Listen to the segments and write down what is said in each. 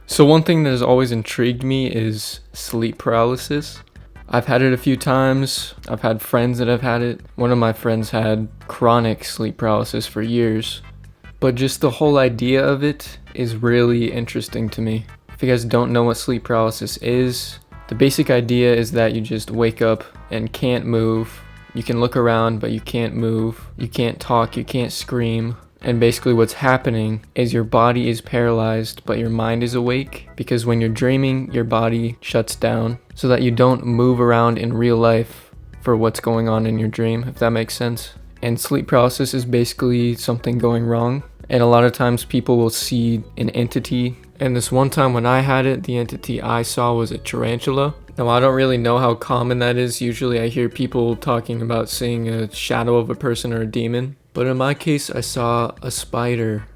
So one thing that has always intrigued me is sleep paralysis. I've had it a few times. I've had friends that have had it. One of my friends had chronic sleep paralysis for years. But just the whole idea of it is really interesting to me. If you guys don't know what sleep paralysis is, the basic idea is that you just wake up and can't move. You can look around, but you can't move. You can't talk, you can't scream. And basically what's happening is your body is paralyzed, but your mind is awake, because when you're dreaming, your body shuts down so that you don't move around in real life for what's going on in your dream, if that makes sense. And sleep paralysis is basically something going wrong. And a lot of times people will see an entity. And this one time when I had it, the entity I saw was a tarantula. Now, I don't really know how common that is. Usually I hear people talking about seeing a shadow of a person or a demon. But in my case, I saw a spider.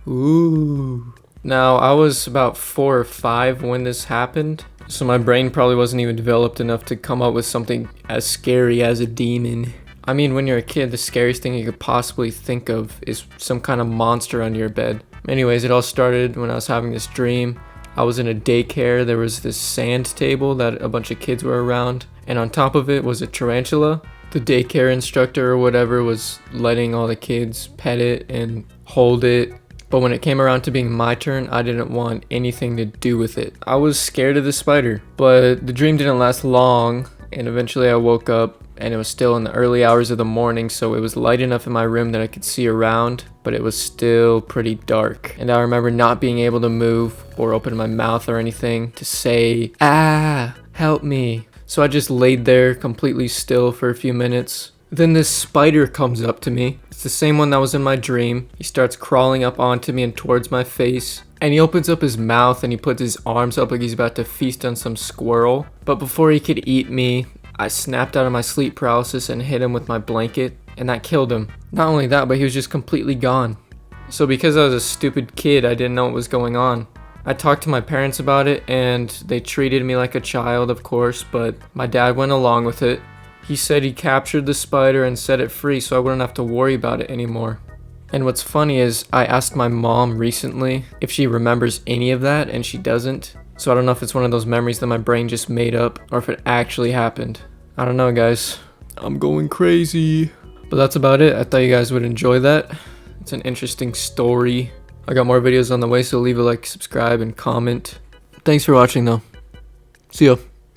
Ooh. Now, I was about 4 or 5 when this happened. So my brain probably wasn't even developed enough to come up with something as scary as a demon. I mean, when you're a kid, the scariest thing you could possibly think of is some kind of monster under your bed. Anyways, it all started when I was having this dream. I was in a daycare. There was this sand table that a bunch of kids were around, and on top of it was a tarantula. The daycare instructor or whatever was letting all the kids pet it and hold it. But when it came around to being my turn, I didn't want anything to do with it. I was scared of the spider, but the dream didn't last long, and eventually I woke up and it was still in the early hours of the morning, so it was light enough in my room that I could see around, but it was still pretty dark. And I remember not being able to move or open my mouth or anything to say, "Ah, help me." So I just laid there completely still for a few minutes. Then this spider comes up to me. It's the same one that was in my dream. He starts crawling up onto me and towards my face. And he opens up his mouth and he puts his arms up like he's about to feast on some squirrel. But before he could eat me, I snapped out of my sleep paralysis and hit him with my blanket, and that killed him. Not only that, but he was just completely gone. So because I was a stupid kid, I didn't know what was going on. I talked to my parents about it, and they treated me like a child, of course, but my dad went along with it. He said he captured the spider and set it free so I wouldn't have to worry about it anymore. And what's funny is I asked my mom recently if she remembers any of that, and she doesn't. So I don't know if it's one of those memories that my brain just made up or if it actually happened. I don't know, guys. I'm going crazy. But that's about it. I thought you guys would enjoy that. It's an interesting story. I got more videos on the way, so leave a like, subscribe, and comment. Thanks for watching, though. See ya.